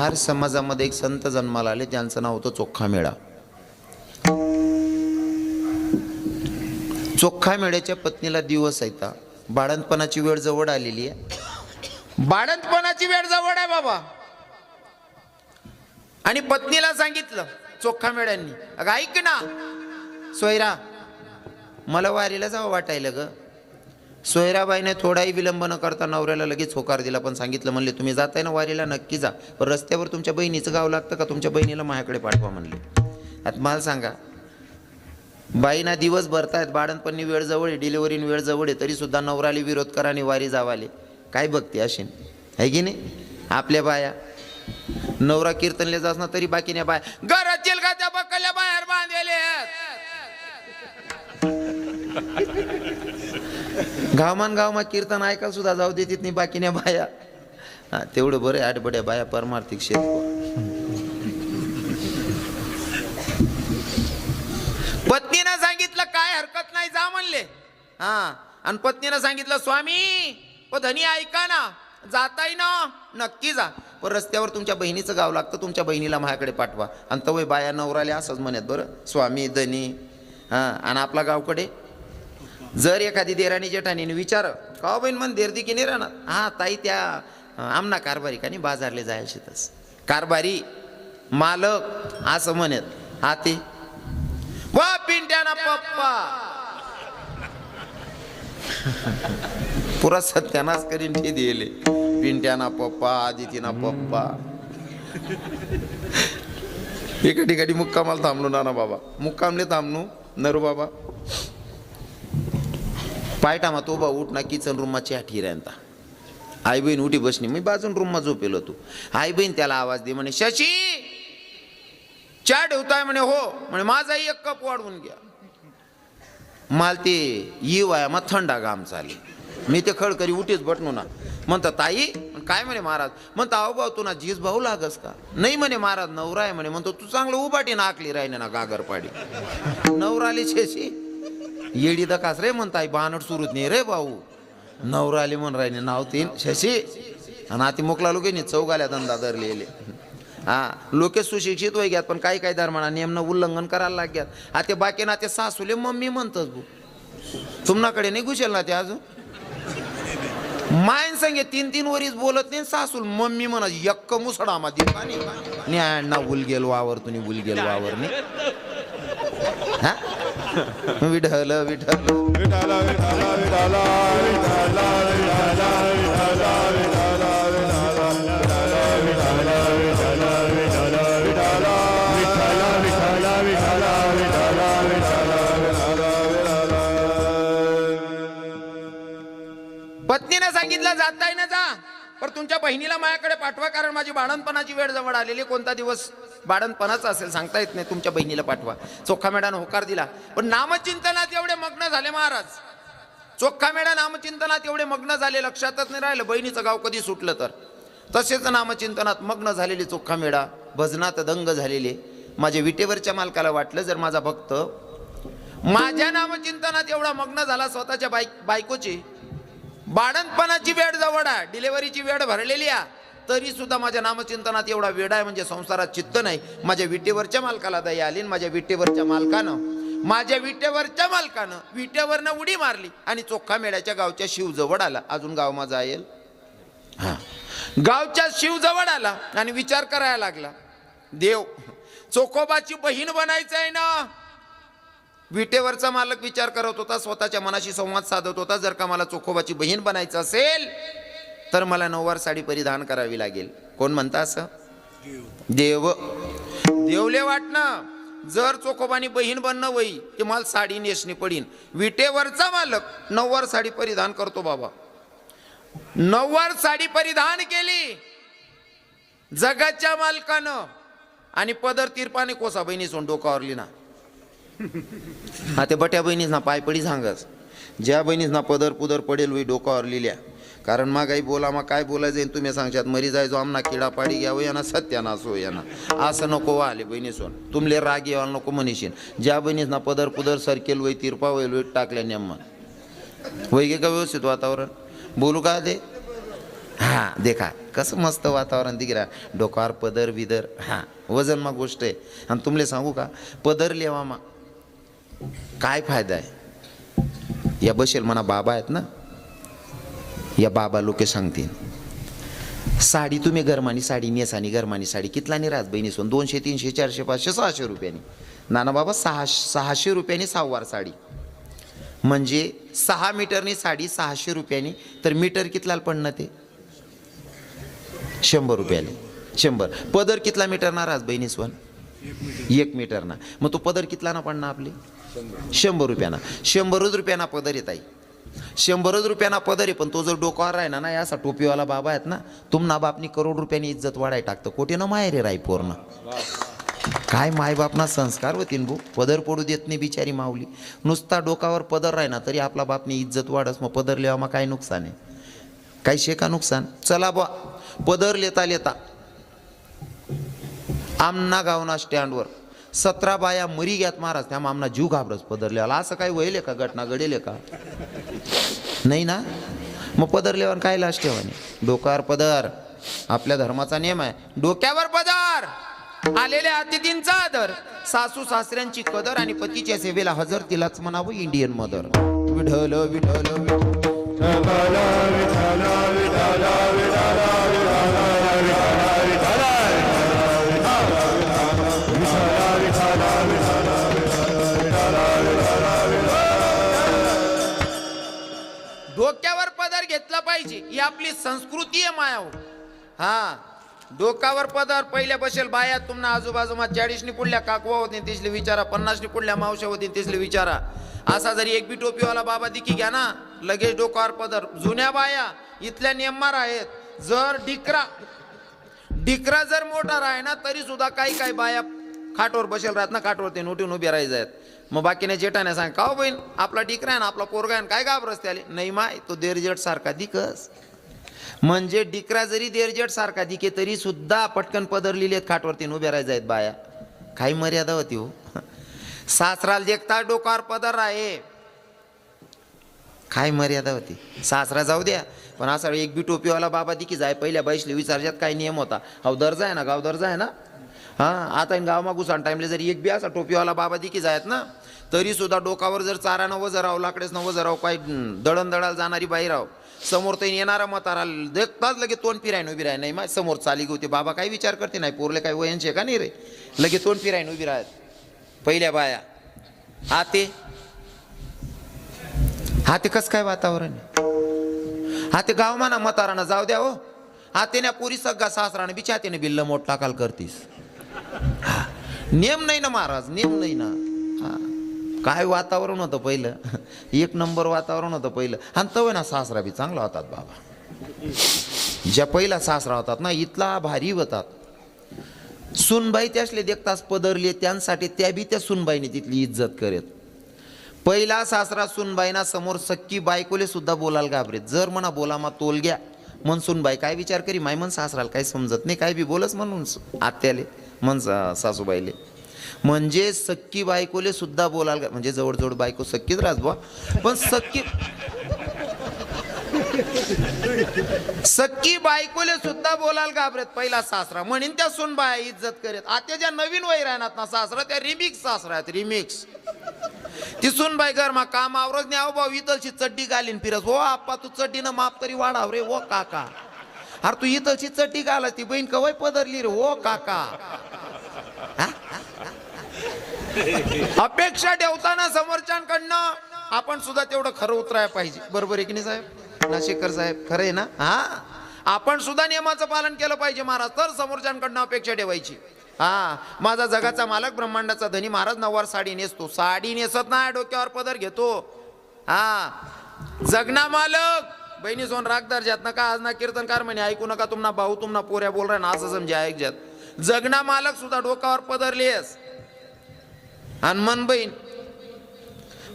महार समाजामध्ये एक संत जन्माला आले, त्यांचं नाव होतं चोखामेळा. चोखामेळ्याच्या पत्नीला दिवस येता, बाळंतपणाची वेळ जवळ आलेली आहे. बाळंतपणाची वेळ जवळ आहे बाबा. आणि पत्नीला सांगितलं चोखामेळ्यांनी, अगं ऐक ना सोयरा, मला वारीला जावं वाटायला ग. सोयराबाईने थोडाही विलंब न करता नवऱ्याला लगेच होकार दिला, पण सांगितलं, म्हणले तुम्ही जाताय ना वारीला, नक्की जा, पण रस्त्यावर तुमच्या बहिणीचं गाव लागतं का, तुमच्या बहिणीला माझ्याकडे पाठवा म्हणले. आता मला सांगा, बाईना दिवस भरतायत, बाळंतपणी वेळ जवळ आहे, डिलिव्हरीन वेळ जवळ आहे, तरी सुद्धा नवराली विरोध करा आणि वारी जावाले. काय बघते अशी आहे की नाही. आपल्या बाया नवरा कीर्तनले जास ना, तरी बाकीने बाया घरात चिलकाच्या बकल्या बाहेर बांधलेले गावमा कीर्तन ऐकायला सुद्धा जाऊ देत नाही बाकीने बाया. हा तेवढं बरं, आठबड्या बाया परमार्थिक शेत. पत्नीनं सांगितलं काय हरकत नाही, जा म्हणले. हा, आणि पत्नीनं सांगितलं स्वामी ओ धनी ऐका ना, जाताय ना, नक्की जा, पण रस्त्यावर तुमच्या बहिणीचं गाव लागतं, तुमच्या बहिणीला माझ्याकडे पाठवा. आणि तवय बाया नवराले असंच म्हणत बरं, स्वामी धनी. हां, आणि आपला गावकडे जर एखादी देराणी जेठानीने विचार का बहीण म्हण देरदी की नाही राहणार, हा ताई त्या आमना कारभारी का नाही बाजारले जायचे, तस कारभारी मालक असं म्हणत. हा ते वा पिंट्याना पप्पा पुरा सत्यानाश करीन ते दिले. पिंट्याना पप्पा, आदितीना पप्पा. एका ठिकाणी मुक्कामाला थांबलो ना बाबा, मुक्कामले थांबलो नरू बाबा, पायटामा तो बा उठ ना किचन रूमची आठी राहता. आई बहीण उठी बसणी, मी बाजून रूममा झोपेलो तू. आई बहीण त्याला आवाज दे म्हणे, शशी चहा ठेवताय म्हणे. हो म्हणे, माझाही एक कप वाढवून घ्या. माल ते वाया मग थंडा घाम चाले. मी ते खडकरी उठीच बटनो ना. म्हणता ताई काय म्हणे महाराज. म्हणता अहो भाऊ तुला जीज भाऊ लागस का. नाही म्हणे महाराज नवरा आहे म्हणे. म्हणतो तू चांगलं उभाटी नाकली राहिने ना गागरपाडी. नवराली शेशी येडी द कास रे म्हणताय, बानट सुरूच नाही रे भाऊ. नवराली म्हण राहिने नाव तीन शशी. आणि आता मोकला लोक चौगाल्या धंदा धरलेले. हा लोके सुशिक्षित होई घ्यात, पण काही काही धर्माना नियमनं उल्लंघन करायला लाग्यात. आता बाकी ना ते सासूले मम्मी म्हणतात भाऊ, तुमनाकडे नाही घुसेल ना ते अजून. मायन संगे 3-3 वरीस बोलत नाही, सासूल मम्मी म्हणा यक्क मुसडा मा दिवानी ना उलगेल वावर तुम्ही उलगेल वावर नाही. हा विठल विठल विठल पत्नीने सांगितलं जाताय ना जा, पण तुमच्या बहिणीला माझ्याकडे पाठवा, कारण माझी बाळंतपणाची वेळ जवळ आलेली. कोणता दिवस बाळंतपणाचा असेल सांगता येत नाही, तुमच्या बहिणीला पाठवा. चोखामेळानं होकार दिला, पण नामचिंतनात एवढे मग्न झाले महाराज. चोखामेळा नामचिंतनात एवढे मग्न झाले, लक्षातच नाही राहिलं बहिणीचं गाव कधी सुटलं तर. तसेच नामचिंतनात मग्न झालेले चोखामेळा, भजनात दंग झालेले. माझ्या विटेवरच्या मालकाला वाटलं जर माझा भक्त माझ्या नामचिंतनात एवढा मग्न झाला, स्वतःच्या बायकोची बाळंतपणाची वेळ जवळ आहे, डिलेव्हरीची वेळ भरलेली आहे, तरी सुद्धा माझ्या नामचिंतनात एवढा वेळ आहे, म्हणजे संसारात चित्त नाही. माझ्या विटेवरच्या मालकाला दया आली. माझ्या विटेवरच्या मालकानं विटेवरनं उडी मारली आणि चोखामेळ्याच्या गावच्या शिव जवळ आला. अजून गाव माझा येईल. हा गावच्या शिव जवळ आला आणि विचार करायला लागला, देव चोखोबाची बहीण बनायचं आहे ना. विटेवरचा मालक विचार करत होता, स्वतःच्या मनाशी संवाद साधत होता, जर का मला चोखोबाची बहीण बनायचं असेल तर मला नऊवार साडी परिधान करावी लागेल. कोण म्हणता असं? देव. देवले वाटणं जर चोखोबानी बहीण बनणं वई ते मला साडी नेसणी पडीन. विटेवरचा मालक नऊवार साडी परिधान करतो बाबा. नऊवार साडी परिधान केली जगाच्या मालकानं आणि पदर तिरपाने कोसा बहिणी सोन डोकावरली ना. हा ते बट्या बहिणीच ना पाय पडी सांगस, ज्या बहिणीच ना पदर पुदर पडेल वही डोकावर लिहिल्या. कारण मागाई बोला मग काय बोलायचं तुम्ही सांगशात, मरी जायचो आमना किडा पाडी घ्यावं यांना सत्यानाश हो यांना असं नको आले बहिणी सोन. तुमले राग यावा नको म्हणशीन. ज्या बहिणीच ना पदर पुदर सरकेल वही तिरपा वैल वही टाकल्या नेमन वैगे का व्यवस्थित वातावरण बोलू का ते हा देखा कसं मस्त वातावरण दिला, डोकावर पदर बिदर, हा वजन मा गोष्ट आहे. आणि तुमले सांगू का, पदर लेवामा काय फायदा आहे. या बसेल म्हणा बाबा आहेत ना, या बाबा लोके सांगतील, साडी तुम्ही गरमानी साडी नेसानी, गरमानी साडी कितला नाही राहत बहिणी सोन, 200 300 400 500 600 रुपयांनी. नाना बाबा 600 रुपयांनी सहावार साडी, म्हणजे 6 मीटरनी साडी 600 रुपयांनी. तर मीटर कितला पडणं ते 100 रुपयाले. 100 पदर कितला मीटर ना राज बहिणी सोन, 1 मीटर ना. मग तो पदर कितला ना पडणं आपले 100 रुपयाना. 100 रुपयाना पदर येत आहे, 100 रुपयाना पदर आहे. पण तो जर डोकावर राहिना ना, असा टोपीवाला बाबा आहेत ना, तुमना बापनी करोड रुपयांनी इज्जत वाढाय टाकतं. कोटी ना मायरे राय पोरनं, काय मायबापना संस्कार होतीन भू. पदर पडू देत नाही बिचारी माऊली. नुसता डोकावर पदर राहिना तरी आपला बापनी इज्जत वाढस. मग पदर लेवा मग काय नुकसान आहे, काय शे का नुकसान. चला बा पदर लेता लेता आमना गावना स्टँडवर 17 बाया मरी ग्यात महाराज. त्या आमना जीव घाबरस पदर लेवाला. असं काही वहिले का, घटना घडेल का नाही ना. मग पदर लेवा काय लास्ट ठेवाने, डोक्यावर पदर. आपल्या धर्माचा नियम आहे, डोक्यावर पदर. आलेल्या अतिथींचा आदर, सासू सासऱ्यांची कदर आणि पतीच्या सेवेला हजर, तिलाच म्हणावं इंडियन मदर. विठ्ठल विठ्ठल डोक्यावर पदर घेतला पाहिजे, ही आपली संस्कृती आहे मायाव. हा डोक्यावर पदर. पहिल्या बसेल बाया तुम्हाला आजूबाजूमा 40नी पुढल्या काकवा होती तिसले विचारा, 50नी पुढल्या मावशा होती तिसले विचारा. असा जरी एक बी टोपीवाला बाबा दिकी घ्या ना, लगेच डोक्यावर पदर. जुन्या बाया इथल्या नियमार आहेत. जर डिकरा जर मोठा राही ना तरी सुद्धा काही काही बाया खाटवर बसेल राहत ना, खाटवर ते नोटीन उभे राहायचे आहेत. मग बाकीने जेठाने सांग, का बहीण आपला डिकरा आहे ना, आपला पोरगा आहे, काय घाबरस त्याले. नाही माय, तो देरजेट सारखा दिकस. म्हणजे डिकरा जरी देरजेट सारखा दिके तरी सुद्धा पटकन पदर लिहिलेत खाटवरती उभ्या राहायचे आहेत बाया. काही मर्यादा होती हो. सासराला देखता डोकार पदर आहे, काय मर्यादा होती. सासरा जाऊ द्या, पण असा एक बी टोपीवाला बाबा दिकी जाय पहिल्या बाईसले विचारच्यात काय नियम होता. अहो दर्जा आहे ना, गाव दर्जा आहे ना. हां आता गाव मागूसान टाइमले जरी एक बी असा टोपीवाला बाबा दिकी जायत ना, तरी सुद्धा डोकावर जर चारानं वजं राव, लाकडेच न वजं राव, काही दळण दळाला जाणारी बाई राव, समोर ते येणारा म्हातारा देखताच लगे तोंड फिरायन उभी राह. नाही मा समोर चाली होती बाबा, काही विचार करते नाही, पोरले काही वयांचे का नाही रे, लगे तोंड फिरायन उभी राहत पहिल्या बाया. हाते कस काय वातावरण, हाते गाव म्हणा म्हातारानं जाऊ द्या हो. हाते ना पुरी सगळा सासरानं बिचातेने बिल्ल मोठ टाकाल करतीस. नियम नाही ना महाराज, नियम नाही ना. काय वातावरण होतं पहिलं, एक नंबर वातावरण होतं पहिलं. आणि तव ना सासरा बी चांगला होतात बाबा. ज्या पहिला सासरा होतात ना इथला भारी होतात. सुनबाई त्यासले देखताच पदरले, त्यांसाठी त्या बी त्या सुनबाईने तिथली इज्जत करेत. पहिला सासरा सुनबाईना समोर सक्की बायकोले सुद्धा बोलायला घाबरेत. जर म्हणा बोला मा तोल घ्या मन सुनबाई काय विचार करी, माय मन सासराला काही समजत नाही, काय बी बोलच म्हणून आत्याले मन सासूबाईले. म्हणजे सक्की बायकोले सुद्धा बोलायला, म्हणजे जवळजवळ बायको सक्कीच राहत बा, पण सक्की बायकोले सुद्धा बोलायला घाबरेत पहिला सासरा. म्हणून त्या सुनबाया इज्जत करेत. आता ज्या नवीन वय राहणार ना सासरा, त्या रिमिक्स सासरा आहेत, रिमिक्स. ती सुनबाई गरमा काम आवरच नाही. अहो भाऊ इथलची चड्डी घालीन फिरस. हो आप्पा तू चड्डीनं माप तरी वाढाव रे. हो काका, अरे तू इथलची चड्डी घाला, ती बहीण कवय पदरली रे. हो काका, अपेक्षा ठेवताना समोरच्यांकडनं आपण सुद्धा तेवढं खरं उतरायला पाहिजे. बरोबर आहे की नाही साहेब, नाशिकर साहेब, खरं आहे ना. हा आपण सुद्धा नियमाचं पालन केलं पाहिजे महाराज, तर समोरच्यांकडनं अपेक्षा ठेवायची. हा माझा जगाचा मालक ब्रह्मांडाचा धनी महाराज नववार साडी नेसतो, साडी नेसत नाही, डोक्यावर पदर घेतो. हा जगना मालक बहिणी सोन राग दर्जात नका आज ना कीर्तनकार म्हणे ऐकू नका, तुम्हाला भाऊ तुम्हाला पोऱ्या बोल रहा ना असं समजा ऐकजात. जगना मालक सुद्धा डोक्यावर पदरलेस. आणि मन बहीण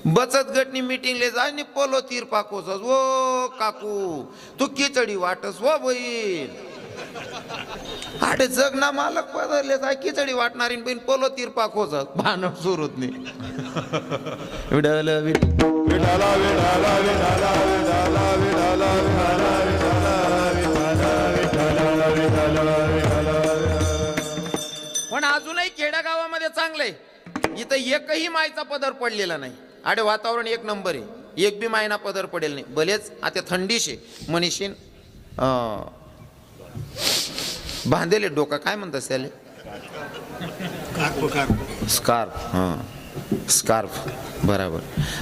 बचत गटनी मीटिंगले जाय नि पोलो तीर पाकोसस. वो काकू तू खिचडी वाटस. वो बहीण अरे जगना मालक पदरले जाय खिचडी वाटणारी बहीण पोलो तीर पाकोसस. भान सुरूत नाही. विडल विडला विडला विडला विडला विडला विडला विडला खेड्यागावामध्ये चांगलंय, इथं एकही मायचा पदर पडलेला नाही. अरे वातावरण एक नंबर आहे, एक बी मायना पदर पडेल नाही. भलेच आता थंडीशे मनीषीन बांधेले डोका काय म्हणतात त्याले, स्कार्फ. हां स्कार्फ बराबर.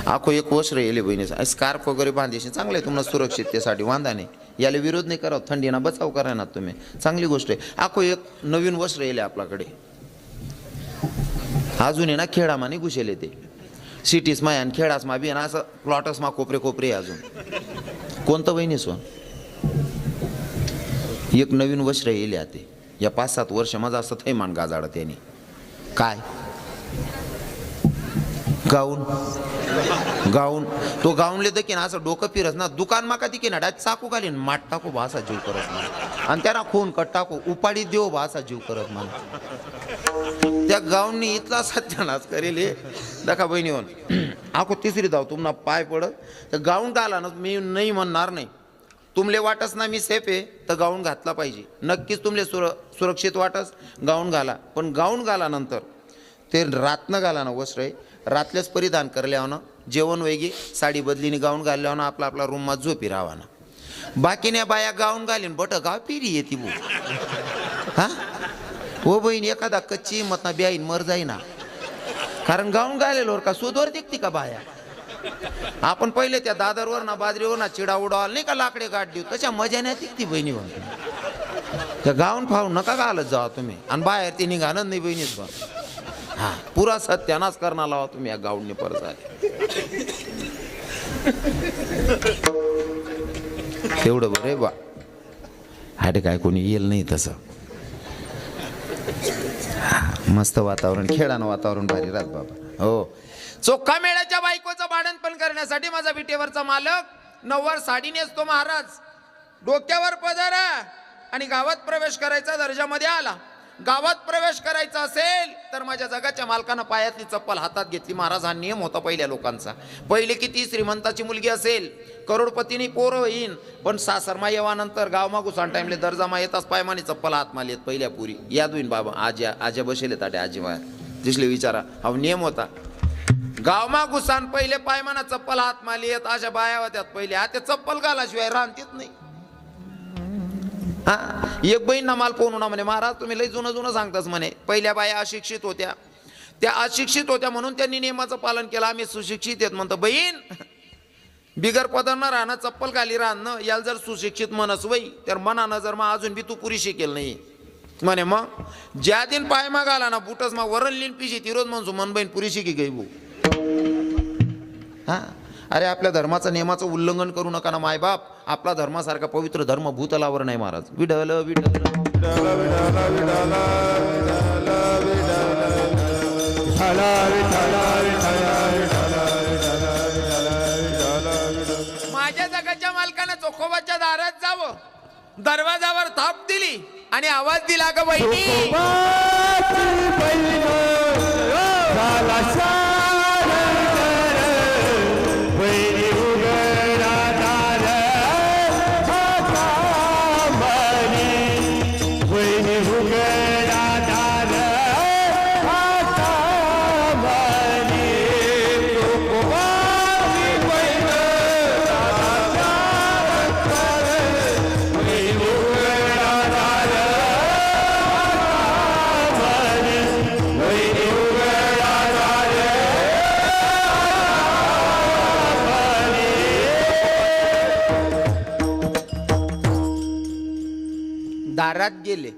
आखो एक वस्त्र येले बहिणीचा स्कार्फ वगैरे बांधेशी चांगलं आहे, तुम्हाला सुरक्षिततेसाठी वांधा नाही. याला विरोध नाही करावं, थंडीना बचाव करा ना तुम्ही, चांगली गोष्ट आहे. आखो एक नवीन वस्त्र येले आपल्याकडे, अजून आहे ना खेळामा नाही घुसेले ते सिटीस मा आणि खेळास मा बी ना असं प्लॉटस मा कोपरे कोपरे अजून. कोणतं बहिणी सोन एक नवीन वस्त्र येले आते या 5-7 वर्ष माझा असं थैमान गाजाडत त्यांनी. काय गाऊन गाऊन तो गाऊनले दकीन असं डोकं फिरस ना, दुकान मा का तिकी ना डाच चाकू घालीन माट टाकू भासा जीव करत मला, आणि त्यांना खून कट टाकू उपाडी देऊ भासा जीव करत मला. त्या गाऊननी इतला सत्यानाश करेल दखा बहिणी होऊन. आखो तिसरी जाऊ तुम्हाला पाय पडत तर गाऊन घाला ना, मी नाही म्हणणार नाही. तुमले वाटस ना मी सेफ आहे तर गाऊन घातला पाहिजे, नक्कीच तुमले सुरक्षित वाटस गाऊन घाला. पण गाऊन घालानंतर ते रातनं घाला ना वस्त्र आहे, रातल्याच परिधान करल्यावर ना जेवण वेगी साडी बदलीने गाऊन घालल्यावर ना आपला आपला रूममध्ये झोपी राहावा ना. बाकीने बाया गाऊन घालीन बट गाव पिरी येते बो. हा हो बहीण, एखादा कच्ची मत ना ब्याईन मर जाईना, कारण गाऊन घालेलोर का सुधवर दिखती का बाया. आपण पहिले त्या दादरवर ना बाजरीवर ना चिडा उडावाल नाही का लाकडे गाठ देऊ, तशा मजाने दिखती बहिणी म्हणते. त्या गाऊन फावून नका घालत जावा तुम्ही, आणि बाहेर ती निघाणच नाही बहिणीच बा. हा पुरा सत्यानाश करणार लावा तुम्ही या गाऊनने परत आले. एवढं बरं बा, हाटे काय कोणी येईल नाही तसं. मस्त वातावरण, खेळानं वातावरण भारी राहत बाबा. हो चोखा मेळ्याच्या बायकोचं भाडणपण करण्यासाठी माझा विटेवरचा मालक नववार साडी नेसतो महाराज, डोक्यावर पदर आणि गावात प्रवेश करायचा दर्जामध्ये आला. गावात प्रवेश करायचा असेल तर माझ्या जगाच्या मालकानं पायातली चप्पल हातात घेतली महाराज. हा नियम होता पहिल्या लोकांचा. पहिले किती श्रीमंताची मुलगी असेल, करोडपतीनी पोरं होईन, पण सासरमा येवानंतर गाव मागूसान टाइमले दर्जामा येताच पायमानी चप्पल हात मालेत पहिल्या पुरी याद होईन बाबा. आज्या बसेले ताटे आजी बाहेर दिसले विचारा, हा नियम होता. गाव मागूसान पहिले पायमाना चप्पल हात माली येत अशा बाया होत्यात पहिले. आता चप्पल घालाशिवाय राहतीच नाही. हा एक बहीण ना माल पोहून म्हणे, महाराज तुम्ही लई जुनं सांगताच म्हणे. पहिल्या बाया अशिक्षित होत्या, त्या अशिक्षित होत्या म्हणून त्यांनी नियमाचं पालन केलं. आम्ही सुशिक्षित आहेत म्हणतो. बहीण बिगर पदरनं राहणं, चप्पल खाली राहणं याला जर सुशिक्षित मनस वई तर मनानं जर मग अजून बी तू पुरी शिकेल नाही म्हणे. मग ज्या दिन पाय मागाला ना बुटस मग वरण लिन पिशी ती रोज म्हणतो मन बहीण पुरी शिकी गई भाऊ. हा अरे आपल्या धर्माचं नियमाचं उल्लंघन करू नका ना मायबाप. आपला धर्मासारखा पवित्र धर्म भूतलावर नाही महाराज. विडल विडल माझ्या जगाच्या मालकाने चोखोबाच्या दारात जावं, दरवाजावर थाप दिली आणि आवाज दिला ग बहिणी. दारात गेले,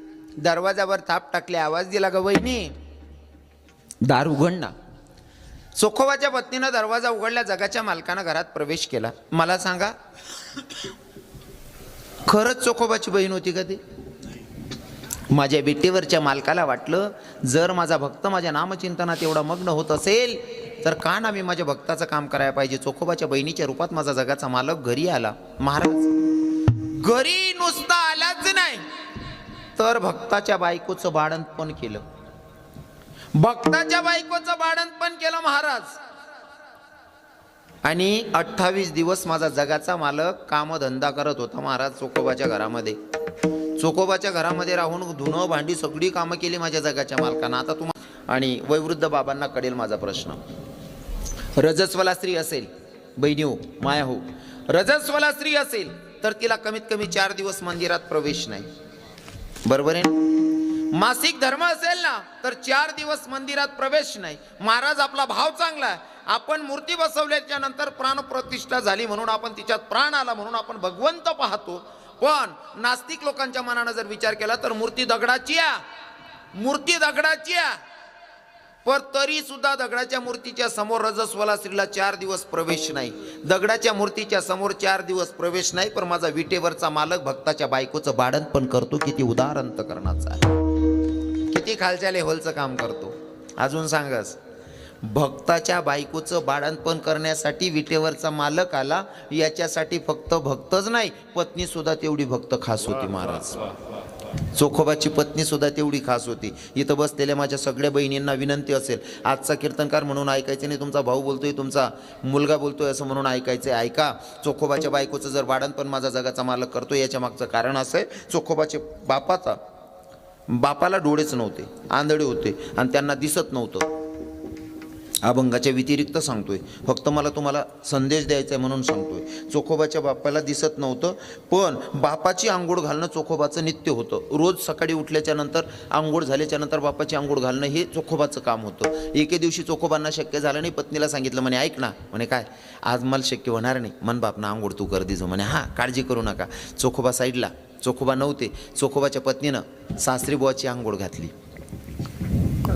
दरवाजावर थाप टाकले, आवाज दिला ग वहिनी दार उघड ना. चोखोबाच्या पत्नीनं दरवाजा उघडला. जगाच्या मालकानं घरात प्रवेश केला. मला सांगा खरंच चोखोबाची बहीण होती का ती? माझ्या विटेवरच्या मालकाला वाटलं जर माझा भक्त माझ्या नामचिंतनात एवढा मग्न होत असेल तर का ना मी माझ्या भक्ताचं काम करायला पाहिजे. चोखोबाच्या बहिणीच्या रूपात माझा जगाचा मालक घरी आला. महाराज घरी नुसता आलाच नाही तर भक्ताच्या बायकोचं भाडणपण केलं. भक्ताच्या बायकोचं भाडणपण केलं महाराज. आणि 28 दिवस माझा जगाचा मालक कामधंदा करत होता महाराज चोखोबाच्या घरामध्ये. चोखोबाच्या घरामध्ये राहून धुणं भांडी सगळी कामं केली माझ्या जगाच्या मालकानं. आता आणि वयोवृद्ध बाबांना कळेल माझा प्रश्न. रजस्वला स्त्री असेल, बहिणी हो, माया हो, रजस्वला स्त्री असेल तर तिला कमीत कमी 4 दिवस मंदिरात प्रवेश नाही. बरोबर आहे. मासिक धर्म असेल ना तर 4 दिवस मंदिरात प्रवेश नाही. महाराज आपला भाव चांगला आहे. आपण मूर्ती बसवल्याच्या नंतर प्राणप्रतिष्ठा झाली म्हणून आपण तिच्यात प्राण आला म्हणून आपण भगवंत पाहतो. पण नास्तिक लोकांच्या मनानं जर विचार केला तर मूर्ती दगडाची आहे, मूर्ती दगडाची आहे. पण तरी सुद्धा दगडाच्या मूर्तीच्या समोर रजस्वला स्त्रीला 4 दिवस प्रवेश नाही. दगडाच्या मूर्तीच्या समोर 4 दिवस प्रवेश नाही. पण माझा विटेवरचा मालक भक्ताच्या बायकोचं भाडण पण करतो. किती उदार अंतकरणाचा आहे, किती खालच्या लेव्हलचं काम करतो. अजून सांगस, भक्ताच्या बायकोचं भाडण पण करण्यासाठी विटेवरचा मालक आला. याच्यासाठी फक्त भक्तच नाही, पत्नी सुद्धा तेवढी भक्त खास होती. महाराज चोखोबाची पत्नी सुद्धा तेवढी खास होती. इथं बसलेल्या माझ्या सगळ्या बहिणींना विनंती असेल, आजचा कीर्तनकार म्हणून ऐकायचं नाही, तुमचा भाऊ बोलतोय, तुमचा मुलगा बोलतोय असं म्हणून ऐकायचं. ऐका, चोखोबाच्या बायकोचं जर भाडण पण माझा जगाचा मालक करतोय याच्या मागचं कारण असं आहे, चोखोबाचे बापाला डोळेच नव्हते, आंधळे होते आणि त्यांना दिसत नव्हतं. अभंगाच्या व्यतिरिक्त सांगतोय, फक्त मला तुम्हाला संदेश द्यायचा आहे म्हणून सांगतोय. चोखोबाच्या बापाला दिसत नव्हतं, पण बापाची आंघोळ घालणं चोखोबाचं नित्य होतं. रोज सकाळी उठल्याच्या नंतर आंघोळ झाल्याच्या नंतर बापाची आंघोळ घालणं हे चोखोबाचं काम होतं. एके दिवशी चोखोबांना शक्य झालं नाही. पत्नीला सांगितलं, म्हणे ऐक ना, म्हणे काय आज मला शक्य होणार नाही, मन बाप ना आंघोळ तू कर दिजो. म्हणे हां, काळजी करू नका. चोखोबा साईडला, चोखोबा नव्हते. चोखोबाच्या पत्नीनं सासरी बुवाची आंघोळ घातली.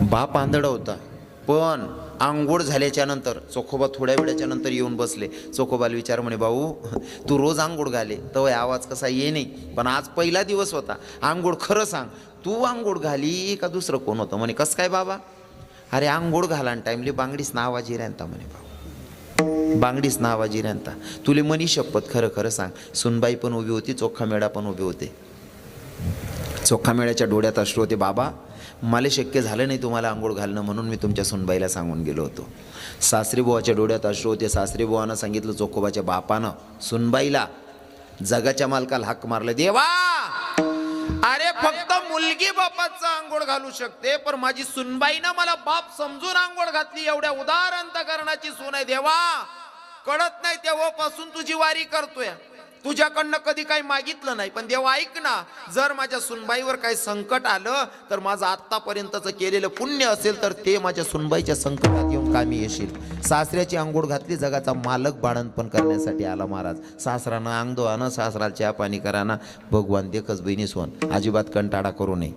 बाप आंधळा होता, पण आंघोळ झाल्याच्या नंतर चोखोबा थोड्या वेळाच्या नंतर येऊन बसले. चोखोबाला विचार, म्हणे भाऊ तू रोज आंघोळ घाले तर आवाज कसा ये नाही, पण आज पहिला दिवस होता, आंघोळ खरं सांग, तू आंघोळ घाली का दुसरं कोण होतं? म्हणे कसं काय बाबा? अरे आंघोळ घाला टाइमली बांगडीस ना आवाजी राहता. म्हणे भाऊ बांगडीस ना आवाजी राहता. तुले मनी शपथ खरं खरं सांग. सुनबाई पण उभी होती, चोखा मेळा पण उभे होते. चोखा मेळ्याच्या डोळ्यात अश्रू होते. बाबा मला शक्य झालं नाही तुम्हाला आंघोळ घालणं म्हणून मी तुमच्या सुनबाईला सांगून गेलो होतो. सासरी बुवाच्या डोळ्यात अश्रू होते. सासरी बुवानं सांगितलं चोखोबाच्या बापानं सुनबाईला, जगाच्या मालकाला हाक मारलं, देवा अरे फक्त मुलगी बापाचं आंघोळ घालू शकते, पण माझी सुनबाई ना मला बाप समजून आंघोळ घातली. एवढ्या उदार अंतकरणाची सून आहे देवा, कळत नाही तेव्हापासून तुझी वारी करतोय. तुझ्याकडनं कधी काही मागितलं नाही, पण देवा ऐक ना, जर माझ्या सुनबाईवर काही संकट आलं तर माझं आत्तापर्यंतचं केलेलं पुण्य असेल तर ते माझ्या सुनबाईच्या संकटात येऊन कामी येशील. सासऱ्याची आंघोळ घातली, जगाचा मालक बाळण पण करण्यासाठी आला महाराज. सासरानं अंग धुवानं, सासराला चहा पाणी कराना. भगवान देखच बहिणी सोन, अजिबात कंटाळा करू नये.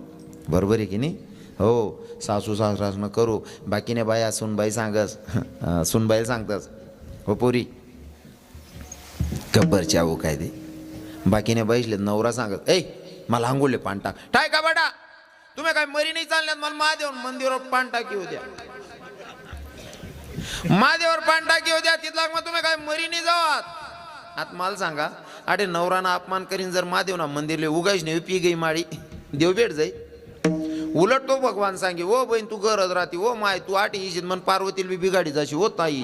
बरोबर आहे की नाही? हो, सासू सासरानं करू, बाकीने बाया सुनबाई सांगस, सुनबाईला सांगतस हो पोरी गब्बरच्या हो काय ते, बाकीने बैसले नवरा सांगत, ए मला आंघोळले पान टाक. टाय का बेटा, तुम्ही काय मरी नाही चालल्यात, मला महादेव मंदिरावर पान टाकी होत्या, महादेवावर पान टाकी होत्या, तिथला मग तुम्ही काय मरी नाही जावात. आता मला सांगा, अरे नवराना अपमान करीन जर महादेव ना मंदिरले उगाच नाही पी गई माळी, देव भेट जाई. उलट तो भगवान सांगे, ओ बहीण तू गरज राहते, ओ माय तू आठ येशील मन पार्वतीला बी बिगाडी जाशी हो ताई.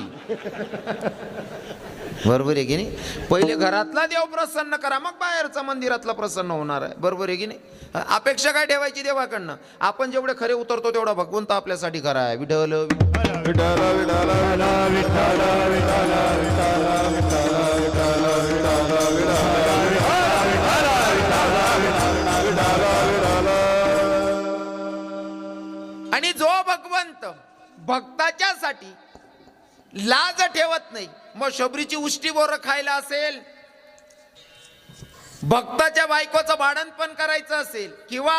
बरोबर आहे की नाही? पहिले घरातला देव प्रसन्न करा, मग बाहेरचा मंदिरातला प्रसन्न होणार आहे. बरोबर आहे की नाही? अपेक्षा काय ठेवायची देवाकडनं? आपण जेवढे खरे उतरतो तेवढा भगवंत आपल्यासाठी खरा आहे. विठ्ठल विठ्ठल विठ्ठल आणि जो भगवंत भक्ताच्यासाठी लाज ठेवत नाही, मग शबरीची उष्टी बोरं खायला असेल, भक्ताच्या बायकोचं भाडण पण करायचं असेल, किंवा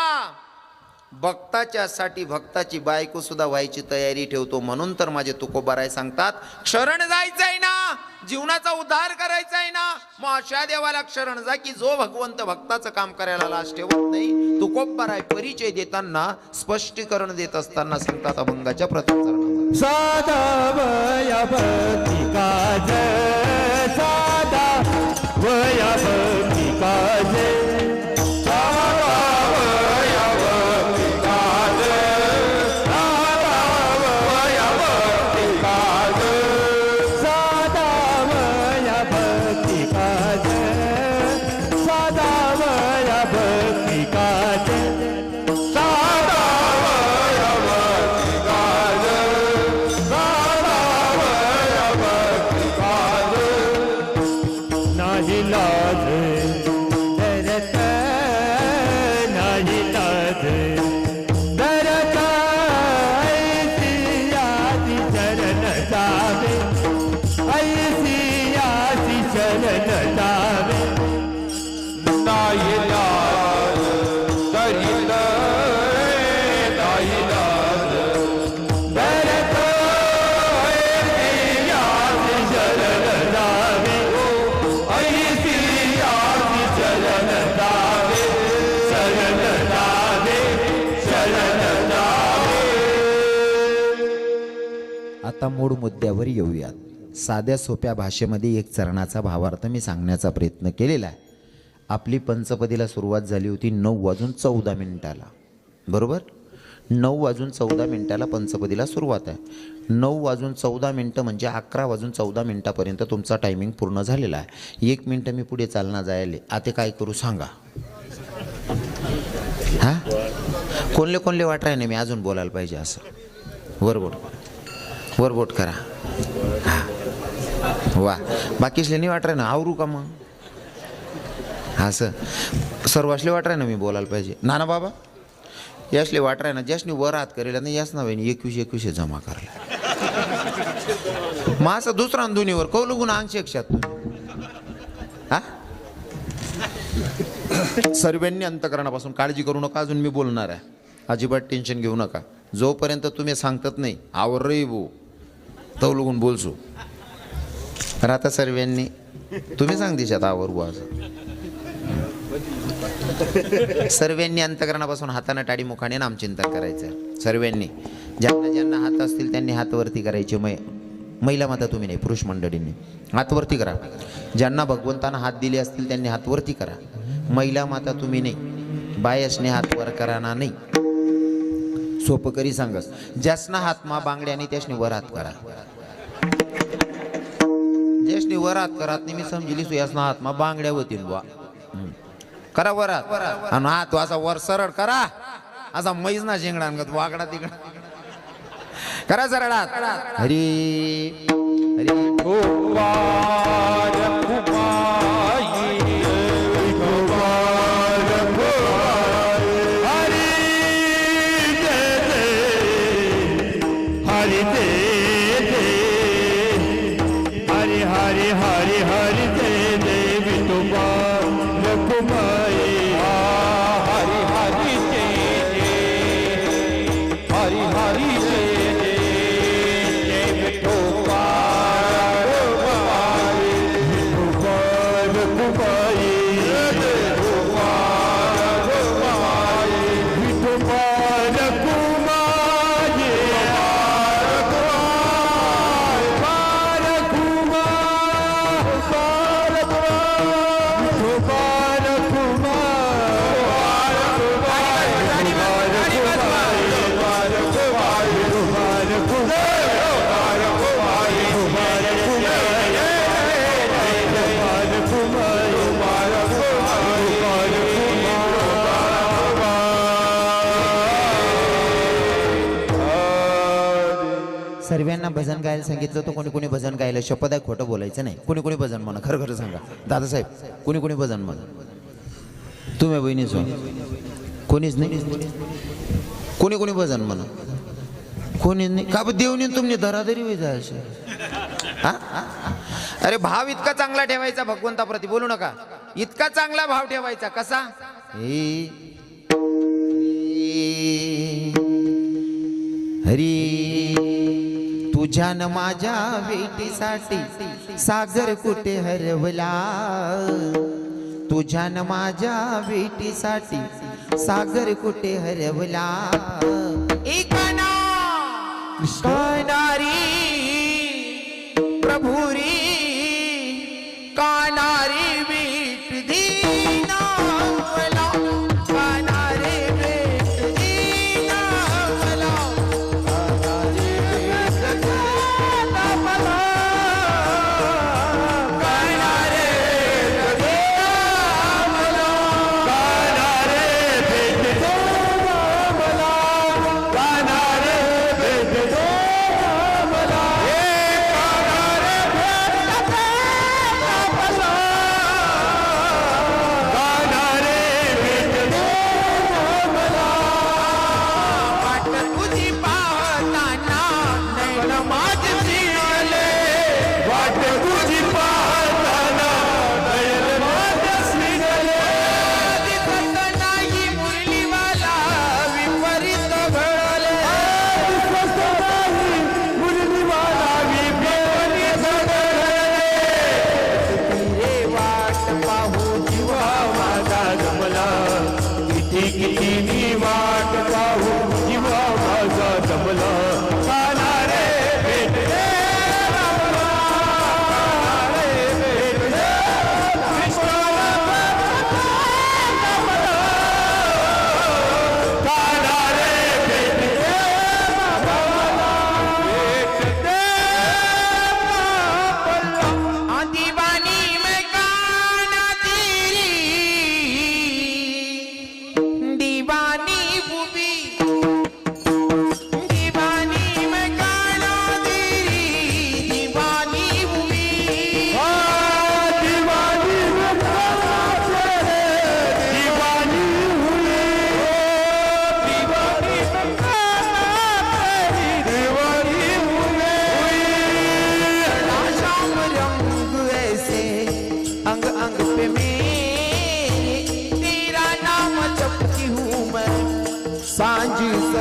भक्ताच्यासाठी भक्ताची बायको सुद्धा व्हायची तयारी ठेवतो. म्हणून तर माझे तुकोबाराय सांगतात, शरण जायचंय ना, जीवनाचा उद्धार करायचा आहे ना, मग अशा देवाला शरण जा की जो भगवंत भक्ताचं काम करायला लाज ठेवत नाही. तुकोबाराय परिचय देताना, स्पष्टीकरण देत असताना सांगतात अभंगाच्या प्रथम चरणामध्ये, साधा वया भक्ती काज, साधा वया भक्ती काज, आता मूळ मुद्द्यावर येऊयात. साध्या सोप्या भाषेमध्ये एक चरणाचा भावार्थ मी सांगण्याचा प्रयत्न केलेला आहे. आपली पंचपदीला सुरुवात झाली होती 9:14 बरोबर. 9:14 पंचपदीला सुरुवात आहे. 9:14 म्हणजे 11:14 तुमचा टायमिंग पूर्ण झालेला आहे. 1 मिनटं मी पुढे चालना जायले. आता काय करू सांगा. हां, कोणले वाट राही नाही मी अजून बोलायला पाहिजे असं. वरबोट करा. हां वा, बाकीसले नाही वाट राही ना. आवरू का मग असं सर्वासले वाट राही ना मी बोलायला पाहिजे. नाना बाबा यासले वाट राही ना ज्यासनी वर हात करेल ना यास ना वहिनी 21 जमा करला मासा दुसरा दोन्हीवर कौल गुण 80-100. हा, सर्वांनी अंतकरणापासून काळजी करू नका. अजून मी बोलणार आहे. अजिबात टेन्शन घेऊ नका. जोपर्यंत तुम्ही सांगतात नाही आवर रे बो तवलगून बोलसू. तर आता सर्वांनी तुम्ही सांग दिशात आवर बो असं. सर्वांनी अंतकरणापासून हाताने टाळी मुखाने नामचिंतन करायचं. सर्वांनी ज्यांना ज्यांना हात असतील त्यांनी हात वरती करायचे. महिला माता तुम्ही नाही, पुरुष मंडळींनी हात वरती करा. ज्यांना भगवंतानं हात दिले असतील त्यांनी हात वरती करा. महिला माता तुम्ही नाही, बायसने हात वर करा ना नाही. सोपं करी सांगस. ज्यासना हात मा बांगड्याने त्यासनी वर हात करा. ज्यासनी वर हात करा मी समजली सुयासना हात मा बांगड्या होतील बा. करा वर हात आणि हात असा वर सरळ करा. असा मैज ना शेंगडा वागडा तिकडा करा सरळ हात. हरी हरी सर्वांना भजन गायला सांगितलं तर कोणी कोणी भजन गायलं. शपथ आहे खोटं बोलायचं नाही. कोणी कोणी भजन म्हणा. खरं खरं सांगा दादासाहेब. कोणी कोणी भजन म्हणा. तुम्ही बहिणी सो कोणीच नाही. कोणी कोणी भजन म्हणा. कोणीच नाही. का देवनी तुम्ही धराधरी होई जायचे. हा, अरे भाव इतका चांगला ठेवायचा भगवंताप्रती. बोलू नका. इतका चांगला भाव ठेवायचा. कसा. हरी तुझ्या न माझ्या भेटीसाठी सागर कुठे हरवला. तुझ्या न माझ्या भेटीसाठी सागर कुठे हरवला. एकाना कानारी प्रभुरी कानारी भेट दीना मला. कानारी भेट दीना मला.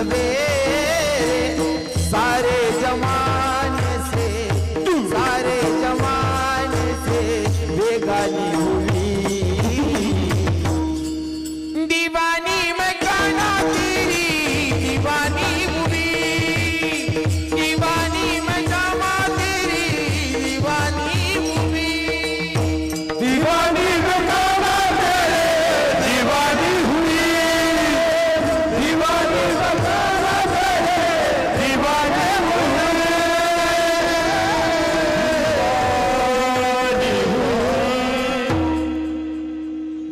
सवेरे सारे जमाने से बेगानी हुई दीवानी मैं गाना तेरी दीवानी हुई दीवानी मैं गाना तेरी दीवानी हुई दीवानी में गाना तेरे दीवानी हुई दीवानी में गाना तेरे दीवानी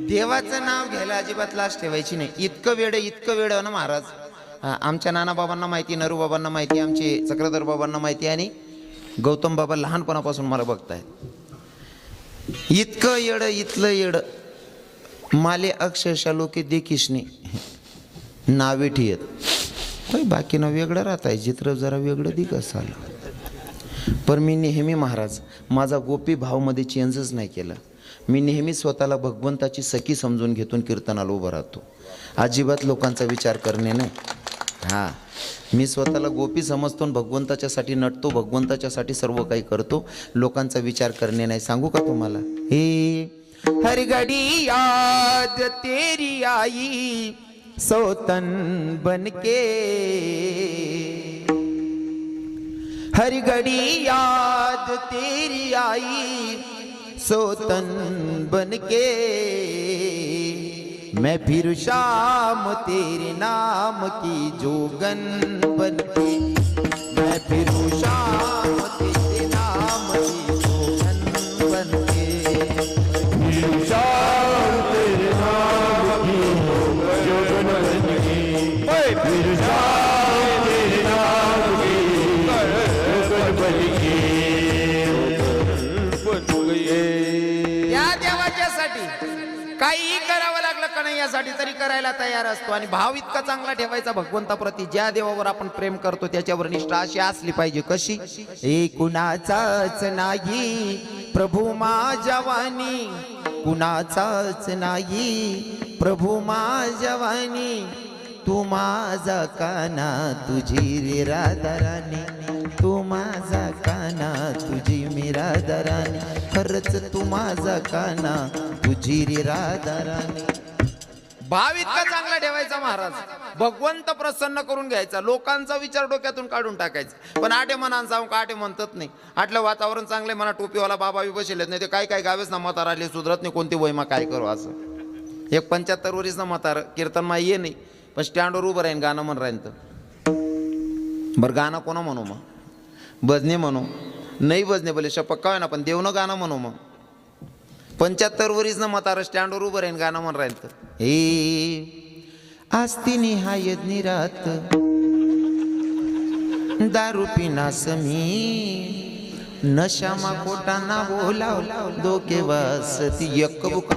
देवाचं नाव घ्यायला अजिबात लाज ठेवायची नाही. इतकं वेड ना महाराज. आमच्या नाना बाबांना माहिती, नरू बाबांना माहिती, आमचे चक्रधर बाबांना माहिती आणि गौतम बाबा लहानपणापासून मला बघतायत. इतकं येड, इथलं येड माले अक्षरशः लोके देखीशने नावे ठियत. बाकीनं वेगळं राहत आहे, चित्र जरा वेगळं दिकस आलं. पण मी नेहमी महाराज माझा गोपी भावमध्ये चेंजच नाही केला. मी नेहमी स्वतःला भगवंताची सखी समजून घेतून कीर्तनाला उभं राहतो. अजिबात लोकांचा विचार करणे नाही. हां, मी स्वतःला गोपी समजतो, भगवंताच्यासाठी नटतो, भगवंताच्यासाठी सर्व काही करतो. लोकांचा विचार करणे नाही. सांगू का तुम्हाला? हे हर घडी याद तेरी आई सौतन बनके, हर घड़ी याद तेरी आई सोतन बनके, मैं फिर शाम तेरे नाम की जोगन बनके, मैं फिर शाम तेरे नाम की जोगन बनके, शाम तेरे नाम की जोगन बनके, फिर शाम तेरे नाम की जोगन बनके. या देवाच्यासाठी काहीही करावं लागलं का नाही यासाठी तरी करायला तयार असतो. आणि भाव इतका चांगला ठेवायचा भगवंताप्रती. ज्या देवावर आपण प्रेम करतो त्याच्यावर निष्ठा अशी असली पाहिजे. कशी? ए कुणाचाच नाही प्रभू माझ्या वाणी, कुणाचाच नाही प्रभू माझ्या वाणी, तू माझा काना तुझी रे राधाराणी, तू माझा काना तुझी मी राधाराणी, खरंच तू माझा काना तुझी रे राधाराणी. भाव इतका चांगला ठेवायचा महाराज. भगवंत प्रसन्न करून घ्यायचा. लोकांचा विचार डोक्यातून काढून टाकायचा. पण आटे मनान सांगू का आटे म्हणतात नाही. आटलं वातावरण चांगले म्हणा, टोपीवाला बाबा बी बसेलेत नाही. ते काय गावेच ना म्हातार आले सुधरत नाही. कोणती वयमा काय करू असं. एक 75 वर्ष ना म्हातार कीर्तन मा ये नाही, पण स्टँडवर उभं राहीन गाणं म्हण राहीन. तर बरं गाणं कोणा म्हणू मग? भजने म्हणू नाही, भजने बोले शपक काय ना, पण देवनं गाणं म्हणू मग. 75 वर्ष ना म्हातार स्टँडवर उभं राहीन गाणं म्हण राहीन. तर हे आस्ती निहायत निरात दारू पिनास मी, नशामा कोटाना बोलाव दोके वासती एक बुका